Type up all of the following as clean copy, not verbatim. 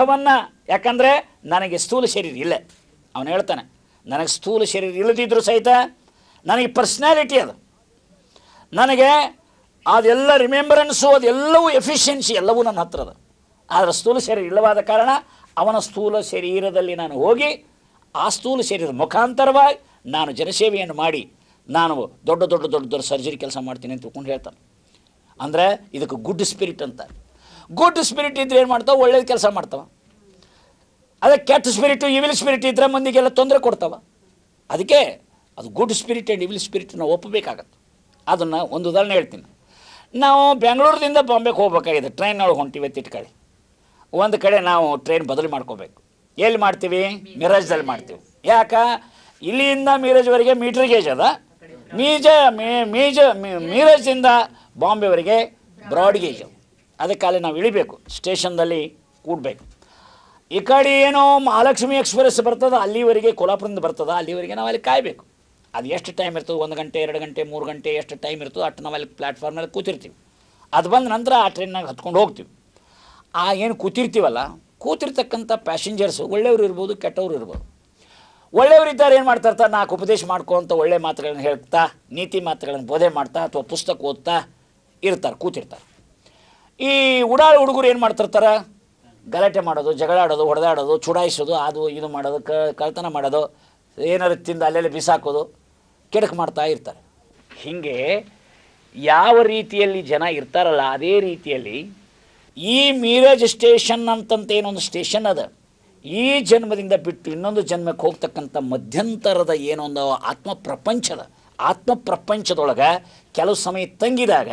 ಅವನ್ನ ಯಾಕಂದರೆ ನನಗೆ ಸ್ಥೂಲ ಶರೀರ ಇಲ್ಲ, ಅವನು ಹೇಳ್ತಾನೆ ನನಗೆ ಸ್ಥೂಲ ಶರೀರ ಇಲ್ಲದಿದ್ದರೂ ಸಹಿತ ನನಗೆ ಪರ್ಸ್ನಾಲಿಟಿ ಅದು, ನನಗೆ ಅದೆಲ್ಲ ರಿಮೆಂಬರೆನ್ಸು ಅದೆಲ್ಲವೂ ಎಫಿಷಿಯನ್ಸಿ ಎಲ್ಲವೂ ನನ್ನ ಹತ್ರ ಅದು. ಆದರೆ ಸ್ಥೂಲ ಶರೀರ ಇಲ್ಲವಾದ ಕಾರಣ ಅವನ ಸ್ಥೂಲ ಶರೀರದಲ್ಲಿ ನಾನು ಹೋಗಿ ಆ ಸ್ಥೂಲ ಶರೀರದ ಮುಖಾಂತರವಾಗಿ ನಾನು ಜನಸೇವೆಯನ್ನು ಮಾಡಿ ನಾನು ದೊಡ್ಡ ದೊಡ್ಡ ದೊಡ್ಡ ದೊಡ್ಡ ಸರ್ಜರಿ ಕೆಲಸ ಮಾಡ್ತೀನಿ ಅಂತ ತಿಳ್ಕೊಂಡು ಹೇಳ್ತಾನೆ. ಅಂದರೆ ಇದಕ್ಕೆ ಗುಡ್ ಸ್ಪಿರಿಟ್ ಅಂತ. ಗುಡ್ ಸ್ಪಿರಿಟ್ ಇದ್ರೆ ಏನು ಮಾಡ್ತಾವೆ, ಒಳ್ಳೇದು ಕೆಲಸ ಮಾಡ್ತಾವೆ. ಅದಕ್ಕೆ ಕೆಟ್ಟ ಸ್ಪಿರಿಟು ಇವಿಲ್ ಸ್ಪಿರಿಟ್ ಇದ್ದರೆ ಮಂದಿಗೆಲ್ಲ ತೊಂದರೆ ಕೊಡ್ತಾವೆ. ಅದಕ್ಕೆ ಅದು good spirit and evil spirit ನಾವು ಒಪ್ಪಬೇಕಾಗತ್ತೆ. ಅದನ್ನು ಒಂದು ಉದಾಹರಣೆ ಹೇಳ್ತೀನಿ. ನಾವು ಬೆಂಗಳೂರಿಂದ ಬಾಂಬೆಗೆ ಹೋಗ್ಬೇಕಾಗಿದೆ, ಟ್ರೈನೊಳಗೆ ಹೊಂಟಿವಿ ಅಂತ ಇಟ್ಕೊಳ್ಳಿ. ಒಂದು ಕಡೆ ನಾವು ಟ್ರೈನ್ ಬದಲು ಮಾಡ್ಕೋಬೇಕು. ಎಲ್ಲಿ ಮಾಡ್ತೀವಿ? ಮಿರಾಜ್ದಲ್ಲಿ ಮಾಡ್ತೀವಿ. ಯಾಕೆ? ಇಲ್ಲಿಂದ ಮೀರಜ್ವರೆಗೆ ಮೀಟ್ರ್ ಗೇಜ್ ಅದ, ಮೀರಜ್ದಿಂದ ಬಾಂಬೆವರೆಗೆ ಬ್ರಾಡ್ ಗೇಜ್. ಅದಕ್ಕೆ ಅಲ್ಲಿ ನಾವು ಇಳಿಬೇಕು, ಸ್ಟೇಷನ್ದಲ್ಲಿ ಕೂಡಬೇಕು. ಈ ಕಡೆ ಏನೋ ಮಹಾಲಕ್ಷ್ಮಿ ಎಕ್ಸ್ಪ್ರೆಸ್ ಬರ್ತದೆ, ಅಲ್ಲಿವರೆಗೆ ಕೊಲ್ಹಾಪುರದಿಂದ ಬರ್ತದೆ, ಅಲ್ಲಿವರೆಗೆ ನಾವು ಅಲ್ಲಿ ಕಾಯಬೇಕು. ಅದು ಎಷ್ಟು ಟೈಮ್ ಇರ್ತದೆ, 1 ಗಂಟೆ 2 ಗಂಟೆ 3 ಗಂಟೆ ಎಷ್ಟು ಟೈಮ್ ಇರ್ತದೆ ಅಷ್ಟು ನಾವು ಅಲ್ಲಿ ಪ್ಲ್ಯಾಟ್ಫಾರ್ಮ್ನಲ್ಲಿ ಕೂತಿರ್ತೀವಿ. ಅದು ಬಂದ ನಂತರ ಆ ಟ್ರೈನ್ನಾಗ ಹತ್ಕೊಂಡು ಹೋಗ್ತೀವಿ. ಆ ಏನು ಕೂತಿರ್ತೀವಲ್ಲ, ಕೂತಿರ್ತಕ್ಕಂಥ ಪ್ಯಾಸೆಂಜರ್ಸು ಒಳ್ಳೆಯವರು ಇರ್ಬೋದು, ಕೆಟ್ಟವರು ಇರ್ಬೋದು. ಒಳ್ಳೆಯವರು ಇದ್ದಾರೆ, ಏನು ಮಾಡ್ತಾ ಇರ್ತಾರೆ, ನಾಲ್ಕು ಉಪದೇಶ ಮಾಡ್ಕೊತ ಒಳ್ಳೆ ಮಾತುಗಳನ್ನು ಹೇಳ್ತಾ, ನೀತಿ ಮಾತುಗಳನ್ನು ಬೋಧನೆ ಮಾಡ್ತಾ ಅಥವಾ ಪುಸ್ತಕ ಓದ್ತಾ ಇರ್ತಾರೆ, ಕೂತಿರ್ತಾರೆ. ಈ ಉಡಾಳು ಹುಡುಗರು ಏನು ಮಾಡ್ತಿರ್ತಾರೆ, ಗಲಾಟೆ ಮಾಡೋದು, ಜಗಳ ಆಡೋದು, ಹೊಡೆದಾಡೋದು, ಚುಡಾಯಿಸೋದು, ಅದು ಇದು ಮಾಡೋದು, ಕಳ್ತನ ಮಾಡೋದು, ಏನಾರು ತಿಂದು ಅಲ್ಲೆಲ್ಲ ಬಿಸಾಕೋದು, ಕೆಡಕು ಮಾಡ್ತಾ ಇರ್ತಾರೆ. ಹೀಗೆ ಯಾವ ರೀತಿಯಲ್ಲಿ ಜನ ಇರ್ತಾರಲ್ಲ ಅದೇ ರೀತಿಯಲ್ಲಿ ಈ ಮೀರಜ್ ಸ್ಟೇಷನ್ ಅಂತಂತ ಏನೊಂದು ಸ್ಟೇಷನ್ ಅದ, ಈ ಜನ್ಮದಿಂದ ಬಿಟ್ಟು ಇನ್ನೊಂದು ಜನ್ಮಕ್ಕೆ ಹೋಗ್ತಕ್ಕಂಥ ಮಧ್ಯಂತರದ ಏನೊಂದು ಆತ್ಮ ಪ್ರಪಂಚದೊಳಗೆ ಕೆಲವು ಸಮಯ ತಂಗಿದಾಗ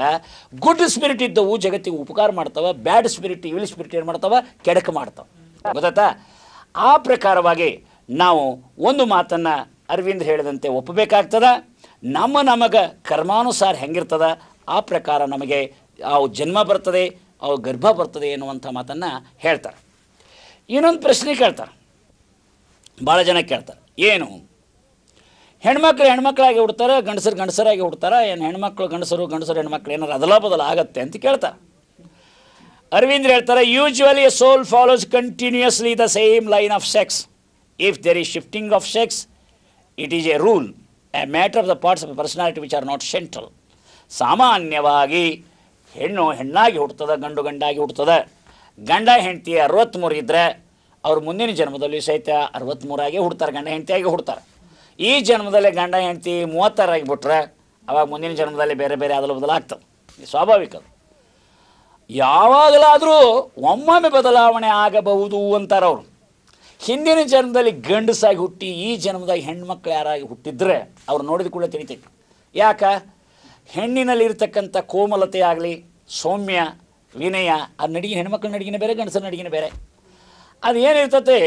ಗುಡ್ ಸ್ಪಿರಿಟ್ ಇದ್ದವು ಜಗತ್ತಿಗೆ ಉಪಕಾರ ಮಾಡ್ತಾವೆ, ಬ್ಯಾಡ್ ಸ್ಪಿರಿಟ್ ಇವಿಲ್ ಸ್ಪಿರಿಟ್ ಏನು ಮಾಡ್ತಾವೆ, ಕೆಡಕು ಮಾಡ್ತಾವೆ. ಗೊತ್ತಾಯ್ತಾ? ಆ ಪ್ರಕಾರವಾಗಿ ನಾವು ಒಂದು ಮಾತನ್ನು ಅರವಿಂದ್ ಹೇಳಿದಂತೆ ಒಪ್ಪಬೇಕಾಗ್ತದೆ. ನಮಗೆ ಕರ್ಮಾನುಸಾರ ಹೆಂಗಿರ್ತದ ಆ ಪ್ರಕಾರ ನಮಗೆ ಆ ಜನ್ಮ ಬರ್ತದೆ, ಅವು ಗರ್ಭ ಬರ್ತದೆ ಎನ್ನುವಂಥ ಮಾತನ್ನು ಹೇಳ್ತಾರೆ. ಇನ್ನೊಂದು ಪ್ರಶ್ನೆ ಕೇಳ್ತಾರೆ, ಭಾಳ ಜನ ಕೇಳ್ತಾರೆ, ಏನು ಹೆಣ್ಮಕ್ಳಾಗಿ ಹುಡ್ತಾರೆ, ಗಂಡಸರಾಗಿ ಹುಡ್ತಾರೆ, ಏನು ಹೆಣ್ಮಕ್ಳು ಗಂಡಸರು ಹೆಣ್ಮಕ್ಳು ಏನಾರು ಅದಲ ಬದಲ ಆಗತ್ತೆ ಅಂತ ಕೇಳ್ತಾರೆ. ಅರವಿಂದ್ ಹೇಳ್ತಾರೆ, usually a soul follows continuously the same line of sex. If there is shifting of sex, it is a rule, a matter of the parts of personality which are not central. ಸಾಮಾನ್ಯವಾಗಿ ಹೆಣ್ಣು ಹೆಣ್ಣಾಗಿ ಹುಡ್ತದೆ, ಗಂಡು ಗಂಡಾಗಿ ಹುಡ್ತದೆ. ಗಂಡ ಹೆಂಡತಿ 63 ಇದ್ದರೆ ಅವ್ರು ಮುಂದಿನ ಜನ್ಮದಲ್ಲಿ ಸಹಿತ 63 ಹುಡ್ತಾರೆ, ಗಂಡ ಹೆಂಡತಿಯಾಗಿ ಹುಡ್ತಾರೆ. ಈ ಜನ್ಮದಲ್ಲಿ ಗಂಡ ಹೆಂಡತಿ 36 ಆಗಿಬಿಟ್ರೆ ಅವಾಗ ಮುಂದಿನ ಜನ್ಮದಲ್ಲಿ ಬೇರೆ ಬೇರೆ ಅದಲು ಬದಲಾಗ್ತದೆ, ಸ್ವಾಭಾವಿಕ. ಯಾವಾಗಲಾದರೂ ಒಮ್ಮೊಮ್ಮೆ ಬದಲಾವಣೆ ಆಗಬಹುದು ಅಂತಾರೆ ಅವರು. ಹಿಂದಿನ ಜನ್ಮದಲ್ಲಿ ಗಂಡಸಾಗಿ ಹುಟ್ಟಿ ಈ ಜನ್ಮದಾಗ ಹೆಣ್ಮಕ್ಳು ಯಾರಾಗಿ ಹುಟ್ಟಿದ್ರೆ ಅವ್ರು ನೋಡಿದ ಕೂಡ ತಿಳಿತೈತಿ. ಯಾಕೆ? ಹೆಣ್ಣಿನಲ್ಲಿ ಇರ್ತಕ್ಕಂಥ ಕೋಮಲತೆ ಆಗಲಿ, ಸೌಮ್ಯ, ವಿನಯ, ಅದು ನಡಿಗೆ ಹೆಣ್ಮಕ್ಳ ನಡಿಗೆನೇ ಬೇರೆ, ಗಂಡಸರ ನಡಿಗೆನೇ ಬೇರೆ. ಅದು ಏನಿರ್ತತೆ,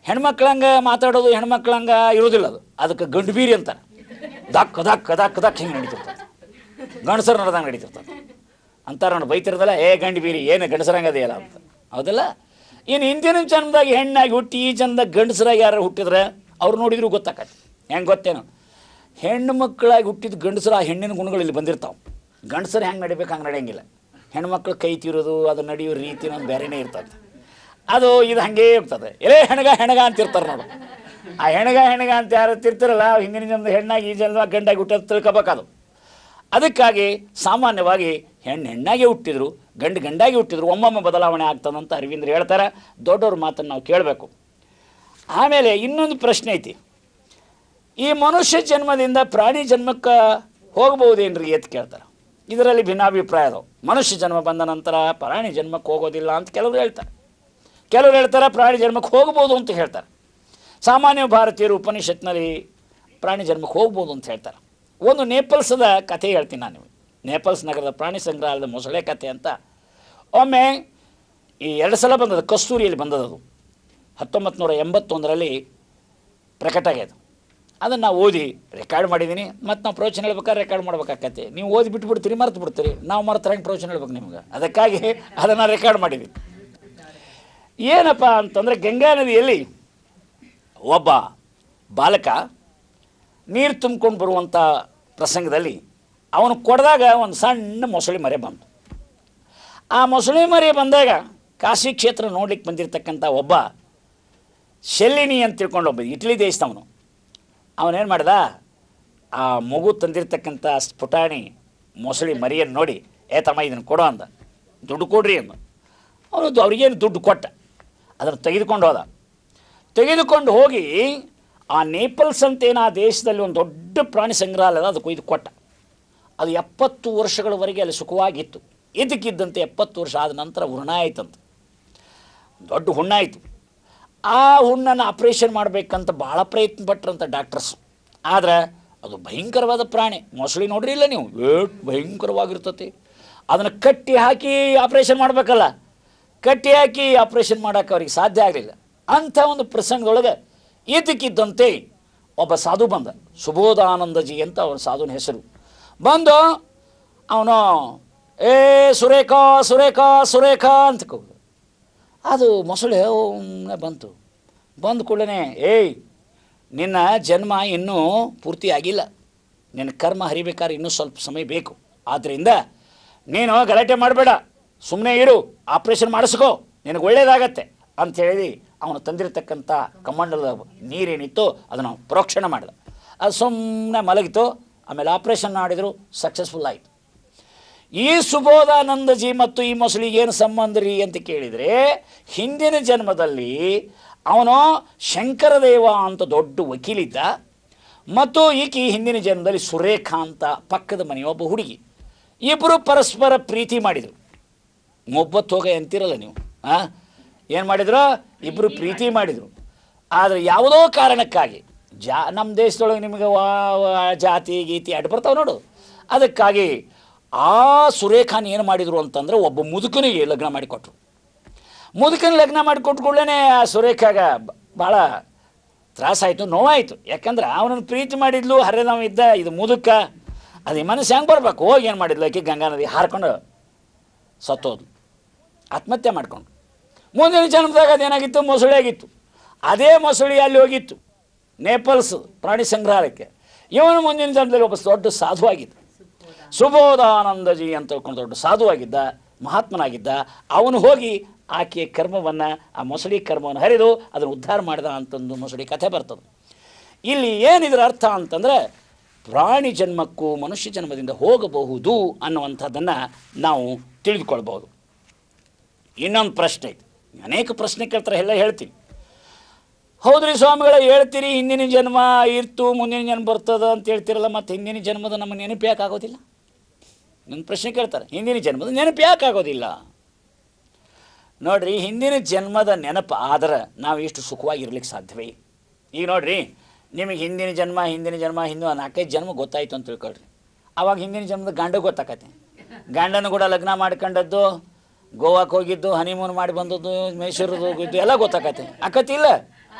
ಹೆಣ್ಮಕ್ಳಂಗೆ ಮಾತಾಡೋದು ಹೆಣ್ಮಕ್ಳಂಗೆ ಇರೋದಿಲ್ಲ, ಅದಕ್ಕೆ ಗಂಡುಬೀರಿ ಅಂತಾರೆ. ದಕ್ ದಕ್ ದಕ್ ದಕ್ ಹಿಂಗೆ ನಡೀತಿರ್ತದೆ, ಗಂಡಸರು ನಡೆದಂಗೆ ನಡೀತಿರ್ತದೆ ಅಂತಾರೆ. ನೋಡಿ ಬೈತಿರೋದಲ್ಲ, ಗಂಡು ಬೀರಿ ಏನು ಗಂಡಸರಂಗೆ ಅದೆಯಲ್ಲ ಅಂತ. ಹೌದಲ್ಲ? ಇನ್ನು ಹಿಂದಿನ ಜನ್ಮದಾಗ ಹೆಣ್ಣಾಗಿ ಹುಟ್ಟಿ ಈ ಜನ್ಮದಾಗ ಗಂಡಸರಾಗಿ ಯಾರು ಹುಟ್ಟಿದ್ರೆ ಅವ್ರು ನೋಡಿದ್ರು ಗೊತ್ತಾಗತ್ತೆ. ಹೆಂಗೆ ಗೊತ್ತೇನು? ಹೆಣ್ಣು ಮಕ್ಕಳಾಗಿ ಹುಟ್ಟಿದ ಗಂಡಸರು ಆ ಹೆಣ್ಣಿನ ಗುಣಗಳು ಇಲ್ಲಿ ಬಂದಿರ್ತಾವೆ. ಗಂಡಸರು ಹೆಂಗೆ ನಡಿಬೇಕು ಹಂಗೆ ನಡೆಯಂಗಿಲ್ಲ. ಹೆಣ್ಮಕ್ಳು ಕೈ ತೀರೋದು, ಅದು ನಡೆಯೋ ರೀತಿ ಒಂದು ಬೇರೆಯೇ ಇರ್ತದೆ. ಅದು ಇದು ಹಾಗೇ ಇರ್ತದೆ. ಹೆಣಗ ಅಂತಿರ್ತಾರೆ ನೋಡು. ಆ ಹೆಣಗ ಅಂತ ಯಾರು ತಿರ್ತಿರಲ್ಲ, ಹಿಂದಿನ ಜನ್ಮದ ಹೆಣ್ಣಾಗಿ ಈ ಜನ್ಮದಾಗ ಗಂಡಾಗಿ ಹುಟ್ಟೋದು ತಿಳ್ಕೊಬೇಕದು. ಅದಕ್ಕಾಗಿ ಸಾಮಾನ್ಯವಾಗಿ ಹೆಣ್ಣಾಗಿ ಹುಟ್ಟಿದ್ರು, ಗಂಡಾಗಿ ಹುಟ್ಟಿದ್ರು ಒಮ್ಮೊಮ್ಮೆ ಬದಲಾವಣೆ ಆಗ್ತದಂತ ಅರವಿಂದ್ರ ಹೇಳ್ತಾರೆ. ದೊಡ್ಡವ್ರ ಮಾತನ್ನು ನಾವು ಕೇಳಬೇಕು. ಆಮೇಲೆ ಇನ್ನೊಂದು ಪ್ರಶ್ನೆ ಐತಿ, ಈ ಮನುಷ್ಯ ಜನ್ಮದಿಂದ ಪ್ರಾಣಿ ಜನ್ಮಕ್ಕೆ ಹೋಗ್ಬೋದೇನ್ರಿ ಅಂತ ಕೇಳ್ತಾರೆ. ಇದರಲ್ಲಿ ಭಿನ್ನಾಭಿಪ್ರಾಯ ಅದಾವೆ. ಮನುಷ್ಯ ಜನ್ಮ ಬಂದ ನಂತರ ಪ್ರಾಣಿ ಜನ್ಮಕ್ಕೆ ಹೋಗೋದಿಲ್ಲ ಅಂತ ಕೆಲವರು ಹೇಳ್ತಾರೆ. ಕೆಲವರು ಹೇಳ್ತಾರೆ ಪ್ರಾಣಿ ಜನ್ಮಕ್ಕೆ ಹೋಗ್ಬೋದು ಅಂತ ಹೇಳ್ತಾರೆ. ಸಾಮಾನ್ಯ ಭಾರತೀಯರು ಉಪನಿಷತ್ನಲ್ಲಿ ಪ್ರಾಣಿ ಜನ್ಮಕ್ಕೆ ಹೋಗ್ಬೋದು ಅಂತ ಹೇಳ್ತಾರೆ. ಒಂದು ನೇಪಲ್ಸದ ಕಥೆ ಹೇಳ್ತೀನಿ ನಾನು ನಿಮಗೆ. ನೇಪಲ್ಸ್ ನಗರದ ಪ್ರಾಣಿ ಸಂಗ್ರಹಾಲಯದ ಮೊಸಳೆ ಕಥೆ ಅಂತ. ಒಮ್ಮೆ ಈ 2 ಸಲ ಬಂದದ್ದು, ಕಸ್ತೂರಿಯಲ್ಲಿ ಬಂದದ್ದು. 1981ರಲ್ಲಿ ಪ್ರಕಟ ಆಗ್ಯದು. ಅದನ್ನು ನಾವು ಓದಿ ರೆಕಾರ್ಡ್ ಮಾಡಿದ್ದೀನಿ. ಮತ್ತು ನಾವು ಪ್ರವಚನ ಹೇಳ್ಬೇಕಾದ್ರೆ ರೆಕಾರ್ಡ್ ಮಾಡ್ಬೇಕಾಗತ್ತೆ. ನೀವು ಓದಿ ಬಿಟ್ಬಿಡ್ತೀರಿ, ಮರೆತು ಬಿಡ್ತೀರಿ. ನಾವು ಮರೆತರಂಗೆ ಪ್ರವಚನ ಹೇಳ್ಬೇಕು ನಿಮ್ಗೆ. ಅದಕ್ಕಾಗಿ ಅದನ್ನು ರೆಕಾರ್ಡ್ ಮಾಡಿದ್ದೀನಿ. ಏನಪ್ಪ ಅಂತಂದರೆ, ಗಂಗಾ ನದಿಯಲ್ಲಿ ಒಬ್ಬ ಬಾಲಕ ನೀರು ತುಂಬ್ಕೊಂಡು ಬರುವಂಥ ಪ್ರಸಂಗದಲ್ಲಿ ಅವನು ಕೊಡದಾಗ ಒಂದು ಸಣ್ಣ ಮೊಸಳೆ ಮರಿ ಬಂತು. ಆ ಮೊಸಳೆ ಮರಿ ಬಂದಾಗ ಕಾಶಿ ಕ್ಷೇತ್ರ ನೋಡ್ಲಿಕ್ಕೆ ಬಂದಿರತಕ್ಕಂಥ ಒಬ್ಬ ಶೆಲ್ಲಿನಿ ಅಂತ ತಿಳ್ಕೊಂಡು ಒಬ್ಬ ಇಟಲಿ ದೇಶದವನು ಅವನೇನು ಮಾಡ್ದ, ಆ ಮಗು ತಂದಿರತಕ್ಕಂಥ ಪುಟಾಣಿ ಮೊಸಳಿ ಮರಿಯನ್ನು ನೋಡಿ, ತಮ್ಮ ಇದನ್ನು ಕೊಡೋ ಅಂದ, ದುಡ್ಡು ಕೊಡ್ರಿ ಅಂದ. ಅವನು ಅವ್ರಿಗೇನು ದುಡ್ಡು ಕೊಟ್ಟ, ಅದನ್ನು ತೆಗೆದುಕೊಂಡು ಹೋದ. ತೆಗೆದುಕೊಂಡು ಹೋಗಿ ಆ ನೇಪಲ್ಸ್ ಅಂತೇನು ಆ ದೇಶದಲ್ಲಿ ಒಂದು ದೊಡ್ಡ ಪ್ರಾಣಿ ಸಂಗ್ರಹಾಲಯ ಅದು ಕೊಯ್ದು ಕೊಟ್ಟ. ಅದು 70 ವರ್ಷಗಳವರೆಗೆ ಅಲ್ಲಿ ಸುಖವಾಗಿತ್ತು. ಇದಕ್ಕಿದ್ದಂತೆ 70 ವರ್ಷ ಆದ ನಂತರ ಹುಣ್ಣ ಆಯ್ತಂತ, ದೊಡ್ಡ ಹುಣ್ಣಾಯಿತು. ಆ ಹುಣ್ಣನ್ನು ಆಪ್ರೇಷನ್ ಮಾಡಬೇಕಂತ ಭಾಳ ಪ್ರಯತ್ನ ಪಟ್ರಂತ ಡಾಕ್ಟರ್ಸ್. ಆದರೆ ಅದು ಭಯಂಕರವಾದ ಪ್ರಾಣಿ. ಮೊಸಳಿ ನೋಡ್ರಿ ಇಲ್ಲ ನೀವು, ಎಷ್ಟು ಭಯಂಕರವಾಗಿರ್ತತಿ. ಅದನ್ನು ಕಟ್ಟಿ ಹಾಕಿ ಆಪ್ರೇಷನ್ ಮಾಡಬೇಕಲ್ಲ, ಕಟ್ಟಿ ಹಾಕಿ ಆಪ್ರೇಷನ್ ಮಾಡೋಕ್ಕೆ ಅವ್ರಿಗೆ ಸಾಧ್ಯ ಆಗಲಿಲ್ಲ. ಅಂಥ ಒಂದು ಪ್ರಸಂಗದೊಳಗೆ ಇದಕ್ಕಿದ್ದಂತೆ ಒಬ್ಬ ಸಾಧು ಬಂದ, ಸುಬೋಧಾನಂದಜಿ ಅಂತ ಅವನ ಸಾಧುನ ಹೆಸರು. ಬಂದು ಅವನು ಸುರೇಖಾ ಸುರೇಖಾ ಸುರೇಖಾ ಅಂತ ಕೂಗ. ಅದು ಮೊಸಳೆ ಬಂತು. ಬಂದ ಕೂಡಲೇ ನಿನ್ನ ಜನ್ಮ ಇನ್ನೂ ಪೂರ್ತಿ ಆಗಿಲ್ಲ, ನಿನ್ನ ಕರ್ಮ ಹರಿಬೇಕಾದ್ರೆ ಇನ್ನೂ ಸ್ವಲ್ಪ ಸಮಯ ಬೇಕು. ಆದ್ದರಿಂದ ನೀನು ಗಲಾಟೆ ಮಾಡಬೇಡ, ಸುಮ್ಮನೆ ಇರು, ಆಪ್ರೇಷನ್ ಮಾಡಿಸ್ಕೋ, ನಿನಗೆ ಒಳ್ಳೆಯದಾಗತ್ತೆ ಅಂಥೇಳಿ ಅವನು ತಂದಿರತಕ್ಕಂಥ ಕಮಂಡಲದ ನೀರೇನಿತ್ತು ಅದನ್ನು ಪ್ರೋಕ್ಷಣ ಮಾಡಿದ. ಅದು ಸುಮ್ಮನೆ ಮಲಗಿತು. ಆಮೇಲೆ ಆಪ್ರೇಷನ್ ಮಾಡಿದರು, ಸಕ್ಸಸ್ಫುಲ್ ಆಯಿತು. ಈ ಸುಬೋಧಾನಂದಜಿ ಮತ್ತು ಈ ಮೊಸಳಿಗೆ ಏನು ಸಂಬಂಧ ರೀ ಅಂತ ಕೇಳಿದರೆ, ಹಿಂದಿನ ಜನ್ಮದಲ್ಲಿ ಅವನು ಶಂಕರದೇವ ಅಂತ ದೊಡ್ಡ ವಕೀಲಿದ್ದ, ಮತ್ತು ಈಕೆ ಹಿಂದಿನ ಜನ್ಮದಲ್ಲಿ ಸುರೇಖಾ ಅಂತ ಪಕ್ಕದ ಮನೆಯೊಬ್ಬ ಹುಡುಗಿ. ಇಬ್ಬರು ಪರಸ್ಪರ ಪ್ರೀತಿ ಮಾಡಿದರು. ಮೊಬ್ಬತ್ತು ಹೋಗ ಅಂತಿರಲ್ಲ ನೀವು, ಏನು ಮಾಡಿದ್ರು, ಇಬ್ಬರು ಪ್ರೀತಿ ಮಾಡಿದರು. ಆದರೆ ಯಾವುದೋ ಕಾರಣಕ್ಕಾಗಿ ನಮ್ಮ ದೇಶದೊಳಗೆ ನಿಮಗೆ ಜಾತಿ ಗೀತಿ ಅಡ್ಡ ಬರ್ತಾವೆ ನೋಡು, ಅದಕ್ಕಾಗಿ ಆ ಸುರೇಖಾನ ಏನು ಮಾಡಿದರು ಅಂತಂದರೆ ಒಬ್ಬ ಮುದುಕನಿಗೆ ಲಗ್ನ ಮಾಡಿಕೊಟ್ರು. ಮುದುಕನ ಲಗ್ನ ಮಾಡಿಕೊಟ್ಕೊಳ್ಳೇ ಆ ಸುರೇಖಾಗ ಭಾಳ ತ್ರಾಸಾಯಿತು, ನೋವಾಯಿತು. ಯಾಕಂದ್ರೆ ಅವನನ್ನು ಪ್ರೀತಿ ಮಾಡಿದ್ಲು, ಹರಿದವ ಇದ್ದ, ಇದು ಮುದುಕ, ಅದು ಮನಸ್ಸು ಹೆಂಗೆ ಬರಬೇಕು. ಹೋಗಿ ಏನು ಮಾಡಿದ್ಲು ಆಕೆ, ಗಂಗಾ ನದಿ ಹಾರ್ಕೊಂಡು ಸತ್ತೋದು, ಆತ್ಮಹತ್ಯೆ ಮಾಡ್ಕೊಂಡು. ಮುಂದಿನ ಜನ್ಮದಾಗ ಅದೇನಾಗಿತ್ತು, ಮೊಸಳೆ ಆಗಿತ್ತು. ಅದೇ ಮೊಸಳಿ ಅಲ್ಲಿ ಹೋಗಿತ್ತು ನೇಪಲ್ಸ್ ಪ್ರಾಣಿ ಸಂಗ್ರಹಾಲಯಕ್ಕೆ. ಇವನು ಮುಂದಿನ ಜನ್ಮದಲ್ಲಿ ಒಬ್ಬ ದೊಡ್ಡ ಸಾಧುವಾಗಿದ್ದ, ಸುಬೋಧಾನಂದಜಿ ಅಂತ ತಿಳ್ಕೊಂಡು ದೊಡ್ಡ ಸಾಧುವಾಗಿದ್ದ, ಮಹಾತ್ಮನಾಗಿದ್ದ. ಅವನು ಹೋಗಿ ಆಕೆಯ ಕರ್ಮವನ್ನು, ಆ ಮೊಸಳಿ ಕರ್ಮವನ್ನು ಹರಿದು ಅದನ್ನು ಉದ್ಧಾರ ಮಾಡಿದ ಅಂತಂದು ಮೊಸಳಿ ಕಥೆ ಬರ್ತದೆ. ಇಲ್ಲಿ ಏನಿದ್ರ ಅರ್ಥ ಅಂತಂದರೆ, ಪ್ರಾಣಿ ಜನ್ಮಕ್ಕೂ ಮನುಷ್ಯ ಜನ್ಮದಿಂದ ಹೋಗಬಹುದು ಅನ್ನುವಂಥದ್ದನ್ನು ನಾವು ತಿಳಿದುಕೊಳ್ಬೋದು. ಇನ್ನೊಂದು ಪ್ರಶ್ನೆ ಐತೆ, ಅನೇಕ ಪ್ರಶ್ನೆ ಕೇಳ್ತಾರೆ, ಎಲ್ಲ ಹೇಳ್ತೀನಿ. ಹೌದ್ರಿ ಸ್ವಾಮಿಗಳ, ಹೇಳ್ತೀರಿ ಹಿಂದಿನ ಜನ್ಮ ಇರ್ತು ಮುಂದಿನ ಜನ್ಮ ಬರ್ತದೆ ಅಂತ ಹೇಳ್ತಿರಲ್ಲ, ಮತ್ತು ಹಿಂದಿನ ಜನ್ಮದ ನಮ್ಮ ನೆನಪು ಯಾಕೆ ಆಗೋದಿಲ್ಲ? ನನ್ನ ಪ್ರಶ್ನೆ ಕೇಳ್ತಾರೆ, ಹಿಂದಿನ ಜನ್ಮದ ನೆನಪು ಯಾಕೆ ಆಗೋದಿಲ್ಲ? ನೋಡಿರಿ, ಹಿಂದಿನ ಜನ್ಮದ ನೆನಪು ಆದ್ರೆ ನಾವು ಇಷ್ಟು ಸುಖವಾಗಿರ್ಲಿಕ್ಕೆ ಸಾಧ್ಯವೇ? ಈಗ ನೋಡಿರಿ, ನಿಮಗೆ ಹಿಂದಿನ ಜನ್ಮ ಹಿಂದಿನ 4-5 ಜನ್ಮ ಗೊತ್ತಾಯಿತು ಅಂತ ತಿಳ್ಕೊಳ್ರಿ. ಆವಾಗ ಹಿಂದಿನ ಜನ್ಮದ ಗಂಡ ಗೊತ್ತಾಕತ್ತೆ. ಗಂಡನ ಕೂಡ ಲಗ್ನ ಮಾಡ್ಕೊಂಡದ್ದು, ಗೋವಾಕ್ಕೆ ಹೋಗಿದ್ದು, ಹನಿಮೂನ್ ಮಾಡಿ ಬಂದದ್ದು, ಮೈಸೂರಿಗೆ ಹೋಗಿದ್ದು ಎಲ್ಲ ಗೊತ್ತಾಕತ್ತೆ. ಆಕತಿ ಇಲ್ಲ?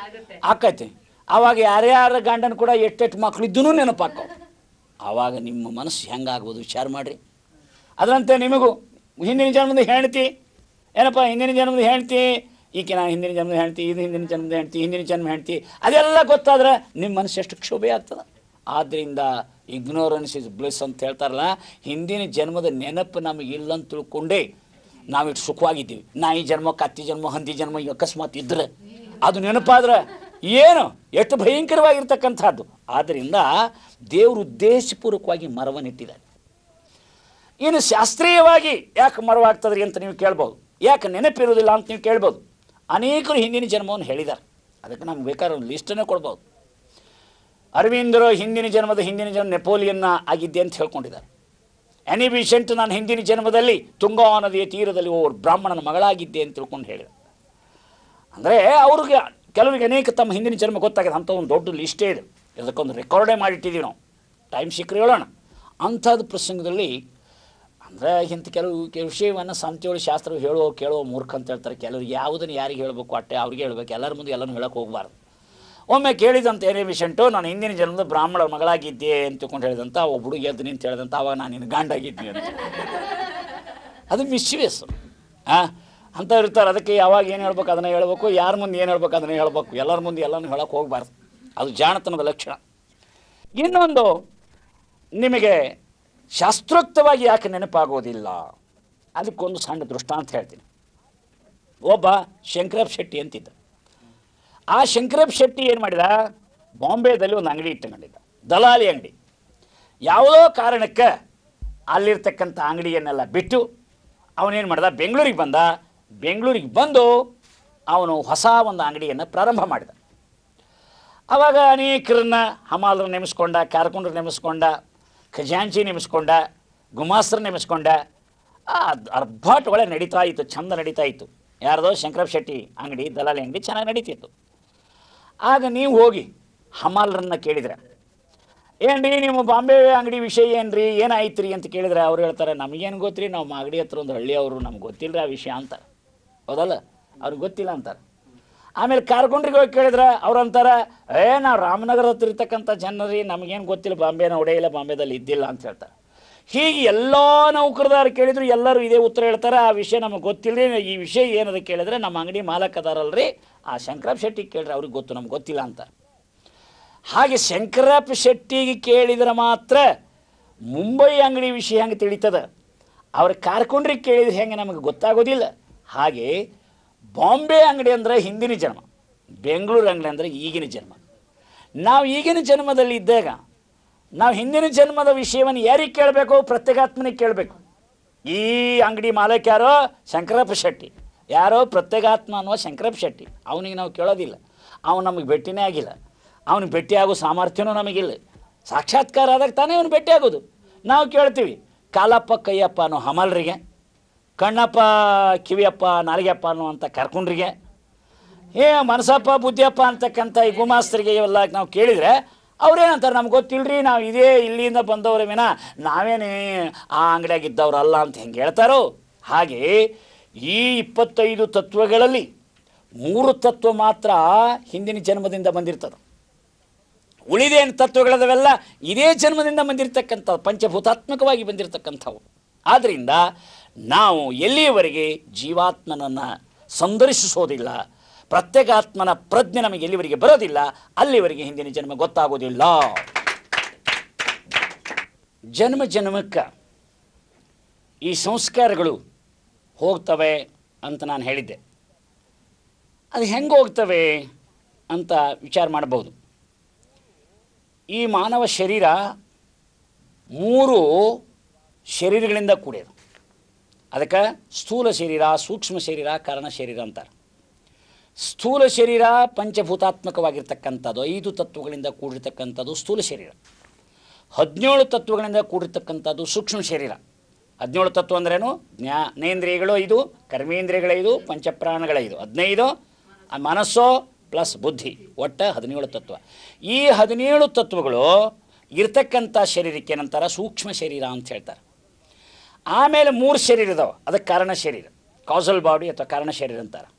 ಆಕತಿ. ಆವಾಗ ಯಾರ್ಯಾರ ಗಂಡನ ಕೂಡ ಎಷ್ಟೆಷ್ಟು ಮಕ್ಕಳಿದ್ದೂ ನೆನಪಾಕವು. ಆವಾಗ ನಿಮ್ಮ ಮನಸ್ಸು ಹೆಂಗಾಗ್ಬೋದು ವಿಚಾರ ಮಾಡಿರಿ. ಅದರಂತೆ ನಿಮಗೂ ಹಿಂದಿನ ಜನ್ಮದ ಹೆಂಡ್ತಿ ಏನಪ್ಪ, ಹಿಂದಿನ ಜನ್ಮದ ಹೆಂಡ್ತಿ ಈಕೆ, ನಾನು ಹಿಂದಿನ ಜನ್ಮದ ಹೆಂಡ್ತಿ, ಇದು ಹಿಂದಿನ ಜನ್ಮದ ಹೆಂಡ್ತಿ, ಹಿಂದಿನ ಜನ್ಮ ಹೆಂಡ್ತಿ, ಅದೆಲ್ಲ ಗೊತ್ತಾದ್ರೆ ನಿಮ್ಮ ಮನಸ್ಸು ಎಷ್ಟು ಕ್ಷೋಭೆ ಆಗ್ತದೆ. ಆದ್ದರಿಂದ ಇಗ್ನೋರೆನ್ಸ್ ಇಸ್ ಬ್ಲಿಸ್ ಅಂತ ಹೇಳ್ತಾರಲ್ಲ, ಹಿಂದಿನ ಜನ್ಮದ ನೆನಪು ನಮಗೆ ಇಲ್ಲ ಅಂತ ತಿಳ್ಕೊಂಡೇ ನಾವಿಟ್ಟು ಸುಖವಾಗಿದ್ದೀವಿ. ನಾಯಿ ಜನ್ಮ, ಕತ್ತಿ ಜನ್ಮ, ಹಂದಿ ಜನ್ಮ ಅಕಸ್ಮಾತ್ ಇದ್ರೆ ಅದು ನೆನಪಾದ್ರೆ ಏನು ಎಷ್ಟು ಭಯಂಕರವಾಗಿರ್ತಕ್ಕಂಥದ್ದು. ಆದ್ದರಿಂದ ದೇವರು ಉದ್ದೇಶಪೂರ್ವಕವಾಗಿ ಮರವನ್ನಿಟ್ಟಿದ್ದಾರೆ. ಇನ್ನು ಶಾಸ್ತ್ರೀಯವಾಗಿ ಯಾಕೆ ಮರವಾಗ್ತದ್ರಿ ಅಂತ ನೀವು ಕೇಳ್ಬೋದು, ಯಾಕೆ ನೆನಪಿರೋದಿಲ್ಲ ಅಂತ ನೀವು ಕೇಳ್ಬೋದು. ಅನೇಕರು ಹಿಂದಿನ ಜನ್ಮವನ್ನು ಹೇಳಿದ್ದಾರೆ, ಅದಕ್ಕೆ ನಮ್ಗೆ ಬೇಕಾದ್ರೆ ಒಂದು ಲಿಸ್ಟನ್ನೇ ಕೊಡ್ಬೋದು. ಅರವಿಂದರು ಹಿಂದಿನ ಜನ್ಮ ನೆಪೋಲಿಯನ್ನ ಆಗಿದ್ದೆ ಅಂತ ಹೇಳ್ಕೊಂಡಿದ್ದಾರೆ. ಎನಿ ಬಿಸೆಂಟ್ ನಾನು ಹಿಂದಿನ ಜನ್ಮದಲ್ಲಿ ತುಂಗಾ ನದಿಯ ತೀರದಲ್ಲಿ ಒಬ್ಬರು ಬ್ರಾಹ್ಮಣನ ಮಗಳಾಗಿದ್ದೆ ಅಂತ ತಿಳ್ಕೊಂಡು ಹೇಳಿದರು. ಅಂದರೆ ಅವ್ರಿಗೆ ಕೆಲವರಿಗೆ ಅನೇಕ ತಮ್ಮ ಹಿಂದಿನ ಜನ್ಮ ಗೊತ್ತಾಗಿದೆ ಅಂತ ಒಂದು ದೊಡ್ಡ ಲಿಸ್ಟೇ ಇದೆ. ಇದಕ್ಕೊಂದು ರೆಕಾರ್ಡೇ ಮಾಡಿಟ್ಟಿದ್ದೀವಿ ನಾವು, ಟೈಮ್ ಸಿಕ್ಕರೆ ಹೇಳೋಣ. ಅಂಥದ್ದು ಪ್ರಸಂಗದಲ್ಲಿ ಅಂದರೆ ಇಂಥ ಕೆಲವು ವಿಷಯವನ್ನು ಸಂತೆಯೊಳಗೆ ಶಾಸ್ತ್ರ ಕೇಳೋ ಮೂರ್ಖ ಅಂತ ಹೇಳ್ತಾರೆ. ಕೆಲವ್ರಿಗೆ ಯಾವುದನ್ನು ಯಾರಿಗೆ ಹೇಳಬೇಕು ಅಟ್ಟೆ ಅವ್ರಿಗೆ ಹೇಳಬೇಕು, ಎಲ್ಲರ ಮುಂದೆ ಎಲ್ಲನೂ ಹೇಳೋಕ್ಕೆ ಹೋಗಬಾರ್ದು. ಒಮ್ಮೆ ಕೇಳಿದಂಥ ಏನೇ ವಿಷಂಟು, ನಾನು ಹಿಂದಿನ ಜನ್ಮದ ಬ್ರಾಹ್ಮಣ ಮಗಳಾಗಿದ್ದೆ ಅಂತ ತಿಳ್ಕೊಂಡು ಹೇಳಿದಂಥ ಒಬ್ಬ ಹುಡುಗಿ ಎದ್ದು ನಿಂತು ಹೇಳಿದಂಥ, ಅವಾಗ ನಾನು ನಿನ್ನ ಗಂಡಾಗಿದ್ದೀನಿ ಅಂತ. ಅದು ಮಿಸ್ಚಿವಿಯಸ್ ಅಂತ ಇರ್ತಾರೆ. ಅದಕ್ಕೆ ಯಾವಾಗ ಏನು ಹೇಳ್ಬೇಕು ಅದನ್ನು ಹೇಳ್ಬೇಕು, ಯಾರ ಮುಂದೆ ಏನು ಹೇಳ್ಬೇಕು ಅದನ್ನು ಹೇಳ್ಬೇಕು, ಎಲ್ಲರ ಮುಂದೆ ಎಲ್ಲನೂ ಹೇಳೋಕ್ಕೆ ಹೋಗಬಾರ್ದು. ಅದು ಜಾಣತನದ ಲಕ್ಷಣ. ಇನ್ನೊಂದು, ನಿಮಗೆ ಶಾಸ್ತ್ರೋಕ್ತವಾಗಿ ಯಾಕೆ ನೆನಪಾಗೋದಿಲ್ಲ, ಅದಕ್ಕೊಂದು ಸಣ್ಣ ದೃಷ್ಟಾಂತ ಹೇಳ್ತೀನಿ. ಒಬ್ಬ ಶಂಕರಪ್ಪ ಶೆಟ್ಟಿ ಅಂತಿದ್ದ. ಆ ಶಂಕರಪ್ಪ ಶೆಟ್ಟಿ ಏನು ಮಾಡಿದ, ಬಾಂಬೆದಲ್ಲಿ ಒಂದು ಅಂಗಡಿ ಇಟ್ಟುಕೊಂಡಿದ್ದ, ದಲಾಲಿ ಅಂಗಡಿ. ಯಾವುದೋ ಕಾರಣಕ್ಕೆ ಅಲ್ಲಿರ್ತಕ್ಕಂಥ ಅಂಗಡಿಯನ್ನೆಲ್ಲ ಬಿಟ್ಟು ಅವನೇನು ಮಾಡ್ದ, ಬೆಂಗಳೂರಿಗೆ ಬಂದ. ಬೆಂಗಳೂರಿಗೆ ಬಂದು ಅವನು ಹೊಸ ಒಂದು ಅಂಗಡಿಯನ್ನು ಪ್ರಾರಂಭ ಮಾಡಿದ. ಆವಾಗ ಅನೇಕರನ್ನ ಹಮಾಲರು ನೇಮಿಸ್ಕೊಂಡ, ಕಾರ್ಕೊಂಡ್ರು ನೇಮಿಸ್ಕೊಂಡ, ಖಜಾಂಚಿ ನೇಮಿಸ್ಕೊಂಡ, ಗುಮಾಸ್ತ್ರ ನೇಮಿಸ್ಕೊಂಡ. ಅರ್ಭಾಟ್ ಒಳ್ಳೆ ನಡೀತಾ ಇತ್ತು, ಚಂದ ನಡೀತಾ ಇತ್ತು. ಯಾರ್ದೋ ಶಂಕರಪ್ಪ ಶೆಟ್ಟಿ ಅಂಗಡಿ, ದಲಾಲಿ ಅಂಗಡಿ ಚೆನ್ನಾಗಿ ನಡೀತಿತ್ತು. ಆಗ ನೀವು ಹೋಗಿ ಹಮಾಲರನ್ನ ಕೇಳಿದ್ರೆ, ಏನ್ರಿ ನಿಮ್ಮ ಬಾಂಬೆ ಅಂಗಡಿ ವಿಷಯ ಏನ್ರಿ, ಏನಾಯ್ತು ರೀ ಅಂತ ಕೇಳಿದ್ರೆ ಅವ್ರು ಹೇಳ್ತಾರೆ, ನಮಗೇನು ಗೊತ್ತ್ರಿ, ನಾವು ಮಾಗಡಿ ಹತ್ರ ಒಂದು ಹಳ್ಳಿಯವರು, ನಮ್ಗೆ ಗೊತ್ತಿಲ್ಲ ಆ ವಿಷಯ ಅಂತಾರೆ. ಹೌದಲ್ಲ, ಅವ್ರಿಗೆ ಗೊತ್ತಿಲ್ಲ ಅಂತಾರೆ. ಆಮೇಲೆ ಕಾರ್ಕೊಂಡ್ರಿಗೆ ಹೋಗಿ ಕೇಳಿದ್ರೆ ಅವ್ರು ಅಂತಾರೆ, ನಾವು ರಾಮನಗರ ಹತ್ರ ಇರ್ತಕ್ಕಂಥ ಜನರಿ, ನಮಗೇನು ಗೊತ್ತಿಲ್ಲ, ಬಾಂಬೆನ ಹೊಡೆಯಿಲ್ಲ, ಬಾಂಬೆದಲ್ಲಿ ಇದ್ದಿಲ್ಲ ಅಂತ ಹೇಳ್ತಾರೆ. ಹೀಗೆ ಎಲ್ಲ ನೌಕರದಾರು ಕೇಳಿದ್ರು ಎಲ್ಲರೂ ಇದೇ ಉತ್ತರ ಹೇಳ್ತಾರೆ, ಆ ವಿಷಯ ನಮಗೆ ಗೊತ್ತಿಲ್ಲ. ಈ ವಿಷಯ ಏನದ ಕೇಳಿದ್ರೆ ನಮ್ಮ ಅಂಗಡಿ ಮಾಲಕದಾರಲ್ರಿ ಆ ಶಂಕರಪ್ಪ ಶೆಟ್ಟಿಗೆ ಕೇಳಿದ್ರೆ ಅವ್ರಿಗೆ ಗೊತ್ತು, ನಮ್ಗೆ ಗೊತ್ತಿಲ್ಲ ಅಂತ. ಹಾಗೆ ಶಂಕರಪ್ಪ ಶೆಟ್ಟಿಗೆ ಕೇಳಿದ್ರೆ ಮಾತ್ರ ಮುಂಬೈ ಅಂಗಡಿ ವಿಷಯ ಹೆಂಗೆ ತಿಳಿತದ, ಅವ್ರ ಕಾರ್ಕೊಂಡ್ರಿಗೆ ಕೇಳಿದ್ರೆ ಹೆಂಗೆ ನಮಗೆ ಗೊತ್ತಾಗೋದಿಲ್ಲ. ಹಾಗೆ ಬಾಂಬೆ ಅಂಗಡಿ ಅಂದರೆ ಹಿಂದಿನ ಜನ್ಮ, ಬೆಂಗಳೂರು ಅಂಗಡಿ ಅಂದರೆ ಈಗಿನ ಜನ್ಮ. ನಾವು ಈಗಿನ ಜನ್ಮದಲ್ಲಿ ಇದ್ದಾಗ ನಾವು ಹಿಂದಿನ ಜನ್ಮದ ವಿಷಯವನ್ನು ಯಾರಿಗೆ ಕೇಳಬೇಕು, ಪ್ರತ್ಯೇಗಾತ್ಮನಿಗೆ ಕೇಳಬೇಕು. ಈ ಅಂಗಡಿ ಮಾಲಕ ಯಾರೋ ಶಂಕರಪ್ಪ ಶೆಟ್ಟಿ, ಯಾರೋ ಪ್ರತ್ಯೇಗಾತ್ಮ ಅನ್ನುವ ಶಂಕರಪ್ಪ ಶೆಟ್ಟಿ, ಅವನಿಗೆ ನಾವು ಕೇಳೋದಿಲ್ಲ. ಅವನು ನಮಗೆ ಭೇಟಿನೇ ಆಗಿಲ್ಲ, ಅವನಿಗೆ ಭೇಟಿಯಾಗೋ ಸಾಮರ್ಥ್ಯನೂ ನಮಗಿಲ್ಲ. ಸಾಕ್ಷಾತ್ಕಾರ ಆದಾಗ ತಾನೇ ಅವನು ಭೇಟಿ ಆಗೋದು. ನಾವು ಕೇಳ್ತೀವಿ ಕಾಲಪ್ಪ ಕೈಯಪ್ಪ ಅನ್ನೋ ಹಮಲರಿಗೆ, ಕಣ್ಣಪ್ಪ ಕಿವಿಯಪ್ಪ ನಾಲಿಗೆಯಪ್ಪ ಅನ್ನುವಂಥ ಕರ್ಕೊಂಡ್ರಿಗೆ, ಮನಸಪ್ಪ ಬುದ್ಧಿಯಪ್ಪ ಅಂತಕ್ಕಂಥ ಈ ಗುಮಾಸ್ತರಿಗೆ ಇವೆಲ್ಲ ನಾವು ಕೇಳಿದರೆ ಅವ್ರೇನಂತಾರೆ, ನಮ್ಗೆ ಗೊತ್ತಿಲ್ಲರಿ, ನಾವು ಇದೇ ಇಲ್ಲಿಂದ ಬಂದವ್ರ ವಿನ ನಾವೇನೇ ಆ ಅಂಗಡಿಯಾಗಿದ್ದವ್ರಲ್ಲ ಅಂತ ಹೆಂಗೆ ಹೇಳ್ತಾರೋ. ಹಾಗೆ ಈ 25 ತತ್ವಗಳಲ್ಲಿ 3 ತತ್ವ ಮಾತ್ರ ಹಿಂದಿನ ಜನ್ಮದಿಂದ ಬಂದಿರ್ತದೆ. ಉಳಿದೇನು ತತ್ವಗಳದವೆಲ್ಲ ಇದೇ ಜನ್ಮದಿಂದ ಬಂದಿರತಕ್ಕಂಥವು, ಪಂಚಭೂತಾತ್ಮಕವಾಗಿ ಬಂದಿರತಕ್ಕಂಥವು. ಆದ್ದರಿಂದ ನಾವು ಎಲ್ಲಿಯವರೆಗೆ ಜೀವಾತ್ಮನನ್ನು ಸಂದರ್ಶಿಸೋದಿಲ್ಲ, ಪ್ರತ್ಯೇಕಾತ್ಮನ ಪ್ರಜ್ಞೆ ನಮಗೆ ಎಲ್ಲಿವರೆಗೆ ಬರೋದಿಲ್ಲ, ಅಲ್ಲಿವರೆಗೆ ಹಿಂದಿನ ಜನ್ಮ ಗೊತ್ತಾಗೋದಿಲ್ಲ. ಜನ್ಮ ಜನ್ಮಕ್ಕೆ ಈ ಸಂಸ್ಕಾರಗಳು ಹೋಗ್ತವೆ ಅಂತ ನಾನು ಹೇಳಿದ್ದೆ. ಅದು ಹೆಂಗೆ ಹೋಗ್ತವೆ ಅಂತ ವಿಚಾರ ಮಾಡಬಹುದು. ಈ ಮಾನವ ಶರೀರ 3 ಶರೀರಗಳಿಂದ ಕೂಡಿದೆ. ಅದಕ್ಕೆ ಸ್ಥೂಲ ಶರೀರ, ಸೂಕ್ಷ್ಮ ಶರೀರ, ಕಾರಣ ಶರೀರ ಅಂತಾರೆ. ಸ್ಥೂಲ ಶರೀರ ಪಂಚಭೂತಾತ್ಮಕವಾಗಿರ್ತಕ್ಕಂಥದ್ದು, 5 ತತ್ವಗಳಿಂದ ಕೂಡಿರ್ತಕ್ಕಂಥದ್ದು ಸ್ಥೂಲ ಶರೀರ. 17 ತತ್ವಗಳಿಂದ ಕೂಡಿರ್ತಕ್ಕಂಥದ್ದು ಸೂಕ್ಷ್ಮ ಶರೀರ. 17 ತತ್ವ ಅಂದ್ರೇನು, ಜ್ಞಾನೇಂದ್ರಿಯಗಳು 5, ಕರ್ಮೇಂದ್ರಿಯಗಳು 5, ಪಂಚಪ್ರಾಣಗಳು 5, 15 ಮನಸ್ಸು ಪ್ಲಸ್ ಬುದ್ಧಿ, ಒಟ್ಟು 17 ತತ್ವ. ಈ 17 ತತ್ವಗಳು ಇರ್ತಕ್ಕಂಥ ಶರೀರಕ್ಕೆ ಏನಂತಾರೆ, ಸೂಕ್ಷ್ಮ ಶರೀರ ಅಂತ ಹೇಳ್ತಾರೆ. ಆಮೇಲೆ 3 ಶರೀರ ಇದಾವೆ, ಅದಕ್ಕೆ ಕಾರಣ ಶರೀರ, ಕಾಸಲ್ ಬಾಡಿ ಅಥವಾ ಕಾರಣ ಶರೀರ ಅಂತಾರೆ.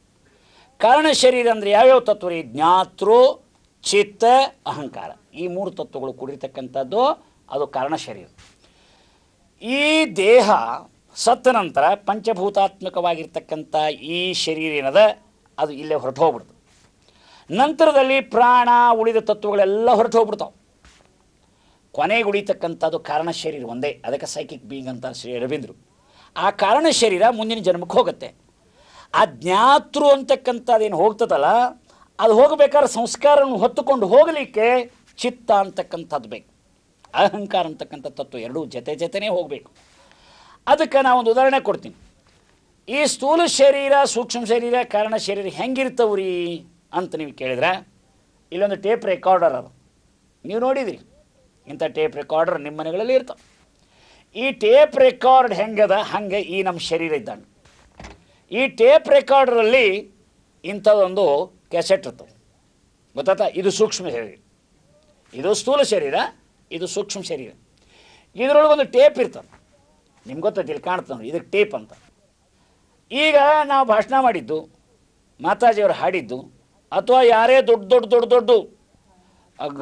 ಕಾರಣ ಶರೀರ ಅಂದರೆ ಯಾವ್ಯಾವ ತತ್ವ ರೀ, ಜ್ಞಾತೃ, ಚಿತ್ತ, ಅಹಂಕಾರ, ಈ 3 ತತ್ವಗಳು ಕೂಡಿರ್ತಕ್ಕಂಥದ್ದು ಅದು ಕಾರಣ ಶರೀರ. ಈ ದೇಹ ಸತ್ತ ನಂತರ ಪಂಚಭೂತಾತ್ಮಕವಾಗಿರ್ತಕ್ಕಂಥ ಈ ಶರೀರ ಏನದ ಅದು ಇಲ್ಲೇ ಹೊರಟು ಹೋಗ್ಬಿಡ್ತು. ನಂತರದಲ್ಲಿ ಪ್ರಾಣ ಉಳಿದ ತತ್ವಗಳೆಲ್ಲ ಹೊರಟು ಹೋಗ್ಬಿಡ್ತಾವೆ. ಕೊನೆಗೆ ಉಳಿತಕ್ಕಂಥದ್ದು ಕಾರಣ ಶರೀರ ಒಂದೇ, ಅದಕ್ಕೆ ಸೈಕಿಕ್ ಬೀಯಿಂಗ್ ಅಂತ ಶ್ರೀ ಅರವಿಂದರು. ಆ ಕಾರಣ ಶರೀರ ಮುಂದಿನ ಜನ್ಮಕ್ಕೆ ಹೋಗುತ್ತೆ. ಆ ಜ್ಞಾತೃ ಅಂತಕ್ಕಂಥದ್ದೇನು ಹೋಗ್ತದಲ್ಲ, ಅದು ಹೋಗಬೇಕಾದ್ರೆ ಸಂಸ್ಕಾರವನ್ನು ಹೊತ್ತುಕೊಂಡು ಹೋಗಲಿಕ್ಕೆ ಚಿತ್ತ ಅಂತಕ್ಕಂಥದ್ದು ಬೇಕು, ಅಹಂಕಾರ ಅಂತಕ್ಕಂಥ ತತ್ವ ಎರಡೂ ಜೊತೆನೇ ಹೋಗಬೇಕು. ಅದಕ್ಕೆ ನಾವೊಂದು ಉದಾಹರಣೆ ಕೊಡ್ತೀನಿ. ಈ ಸ್ಥೂಲ ಶರೀರ, ಸೂಕ್ಷ್ಮ ಶರೀರ, ಕಾರಣ ಶರೀರ ಹೆಂಗಿರ್ತವ್ರಿ ಅಂತ ನೀವು ಕೇಳಿದ್ರೆ, ಇಲ್ಲೊಂದು ಟೇಪ್ ರೆಕಾರ್ಡರ್ ಅದು, ನೀವು ನೋಡಿದಿರಿ, ಇಂಥ ಟೇಪ್ ರೆಕಾರ್ಡರ್ ನಿಮ್ಮ ಮನೆಗಳಲ್ಲಿ ಇರ್ತಾವೆ. ಈ ಟೇಪ್ ರೆಕಾರ್ಡ್ ಹೆಂಗದ ಹಂಗೆ ಈ ನಮ್ಮ ಶರೀರ ಇದ್ದಂಗೆ. ಈ ಟೇಪ್ ರೆಕಾರ್ಡರಲ್ಲಿ ಇಂಥದ್ದೊಂದು ಕ್ಯಾಸೆಟ್ ಇರ್ತದೆ, ಗೊತ್ತಾಯ್ತಾ? ಇದು ಸೂಕ್ಷ್ಮ ಶರೀರ, ಇದು ಸ್ಥೂಲ ಶರೀರ, ಇದು ಸೂಕ್ಷ್ಮ ಶರೀರ. ಇದರೊಳಗೊಂದು ಟೇಪ್ ಇರ್ತದೆ, ನಿಮ್ಗೆ ಗೊತ್ತೈತಿ, ಇಲ್ಲಿ ಕಾಣ್ತಾನೆ, ಇದಕ್ಕೆ ಟೇಪ್ ಅಂತ. ಈಗ ನಾವು ಭಾಷಣ ಮಾಡಿದ್ದು, ಮಾತಾಜಿಯವರು ಹಾಡಿದ್ದು, ಅಥವಾ ಯಾರೇ ದೊಡ್ಡ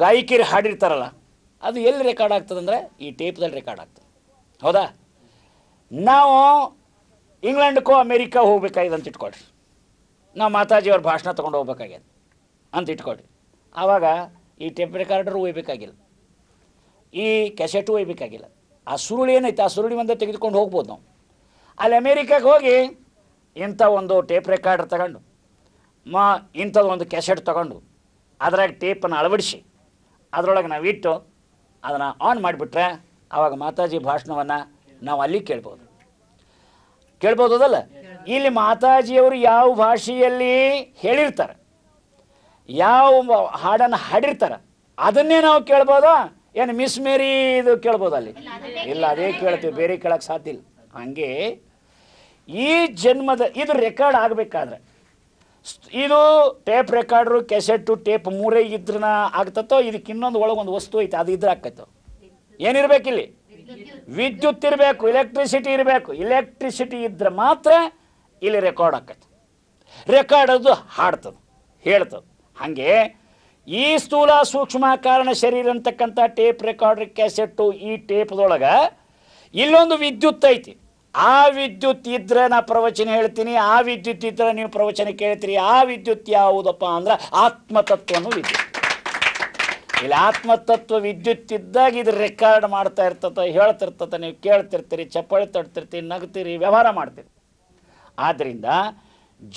ಗಾಯಕಿಯರು ಹಾಡಿರ್ತಾರಲ್ಲ, ಅದು ಎಲ್ಲಿ ರೆಕಾರ್ಡ್ ಆಗ್ತದೆ ಅಂದರೆ ಈ ಟೇಪ್ದಲ್ಲಿ ರೆಕಾರ್ಡ್ ಆಗ್ತದೆ. ಹೌದಾ? ನಾವು ಇಂಗ್ಲೆಂಡ್ಕೋ ಅಮೇರಿಕಾ ಹೋಗ್ಬೇಕಾಗಿದೆ ಅಂತ ಇಟ್ಕೊಳ್ರಿ, ನಾವು ಮಾತಾಜಿಯವ್ರ ಭಾಷಣ ತೊಗೊಂಡು ಹೋಗ್ಬೇಕಾಗ್ಯದ ಅಂತ ಇಟ್ಕೊಳ್ರಿ. ಆವಾಗ ಈ ಟೇಪ್ ರೆಕಾರ್ಡರ್ ಒಯ್ಬೇಕಾಗಿಲ್ಲ, ಈ ಕ್ಯಾಸೆಟು ಒಯ್ಬೇಕಾಗಿಲ್ಲ. ಆ ಸುರುಳಿ ಏನೈತೆ, ಆ ಸುರುಳಿ ಒಂದೇ ತೆಗೆದುಕೊಂಡು ಹೋಗ್ಬೋದು ನಾವು. ಅಲ್ಲಿ ಅಮೇರಿಕಾಗೆ ಹೋಗಿ ಇಂಥ ಒಂದು ಟೇಪ್ ರೆಕಾರ್ಡರ್ ತಗೊಂಡು ಇಂಥದ್ದು ಒಂದು ಕ್ಯಾಸೆಟ್ ತಗೊಂಡು ಅದರಾಗ ಟೇಪನ್ನು ಅಳವಡಿಸಿ ಅದರೊಳಗೆ ನಾವಿಟ್ಟು ಅದನ್ನು ಆನ್ ಮಾಡಿಬಿಟ್ರೆ ಆವಾಗ ಮಾತಾಜಿ ಭಾಷಣವನ್ನು ನಾವು ಅಲ್ಲಿ ಕೇಳ್ಬೋದಲ್ಲ. ಇಲ್ಲಿ ಮಾತಾಜಿಯವರು ಯಾವ ಭಾಷೆಯಲ್ಲಿ ಹೇಳಿರ್ತಾರೆ, ಯಾವ ಹಾಡನ್ನು ಹಾಡಿರ್ತಾರೆ ಅದನ್ನೇ ನಾವು ಕೇಳ್ಬೋದಾ? ಏನು ಮಿಸ್ ಮೇರಿ ಇದು ಕೇಳ್ಬೋದು ಅಲ್ಲಿ? ಇಲ್ಲ, ಅದೇ ಕೇಳ್ತೀವಿ, ಬೇರೆ ಕೇಳೋಕ್ಕೆ ಸಾಧ್ಯ ಇಲ್ಲ. ಹಾಗೆ ಈ ಜನ್ಮದ ಇದು ರೆಕಾರ್ಡ್ ಆಗಬೇಕಾದ್ರೆ ಇದು ಟೇಪ್ ರೆಕಾರ್ಡ್ರು, ಕೆಸೆಟ್ಟು, ಟೇಪ್ ಮೂರೇ ಇದ್ರನ್ನ ಆಗ್ತತ್ತೋ? ಇದಕ್ಕೆ ಇನ್ನೊಂದು ಒಳಗೊಂದು ವಸ್ತು ಐತೆ, ಅದು ಇದ್ರೆ ಆಗ್ತೈತೋ? ಏನಿರ್ಬೇಕಿಲ್ಲಿ? ವಿದ್ಯುತ್ ಇರಬೇಕು, ಎಲೆಕ್ಟ್ರಿಸಿಟಿ ಇರಬೇಕು. ಎಲೆಕ್ಟ್ರಿಸಿಟಿ ಇದ್ರೆ ಮಾತ್ರ ಇಲ್ಲಿ ರೆಕಾರ್ಡ್ ಆಕೈತೆ. ರೆಕಾರ್ಡ್ ಅದು ಹಾಡ್ತದೆ, ಹೇಳ್ತದೆ. ಹಾಗೆ ಈ ಸ್ಥೂಲ ಸೂಕ್ಷ್ಮ ಕಾರಣ ಶರೀರ ಅಂತಕ್ಕಂಥ ಟೇಪ್ ರೆಕಾರ್ಡ್ರ್, ಕ್ಯಾಸೆಟ್ಟು, ಈ ಟೇಪ್ದೊಳಗೆ ಇಲ್ಲೊಂದು ವಿದ್ಯುತ್ ಐತಿ. ಆ ವಿದ್ಯುತ್ ಇದ್ರೆ ನಾ ಪ್ರವಚನ ಹೇಳ್ತೀನಿ, ಆ ವಿದ್ಯುತ್ ಇದ್ರೆ ನೀವು ಪ್ರವಚನ ಕೇಳ್ತೀರಿ. ಆ ವಿದ್ಯುತ್ ಯಾವುದಪ್ಪ ಅಂದ್ರೆ ಆತ್ಮತತ್ವನು ವಿದ್ಯುತ್. ಇಲ್ಲಿ ಆತ್ಮತತ್ವ ವಿದ್ಯುತ್ ಇದ್ದಾಗ ಇದು ರೆಕಾರ್ಡ್ ಮಾಡ್ತಾ ಇರ್ತದೆ, ಹೇಳ್ತಿರ್ತದೆ, ನೀವು ಕೇಳ್ತಿರ್ತೀರಿ, ಚಪ್ಪಾಳೆ ತಡ್ತಿರ್ತೀರಿ, ನಗ್ತೀರಿ, ವ್ಯವಹಾರ ಮಾಡ್ತೀರಿ. ಆದ್ದರಿಂದ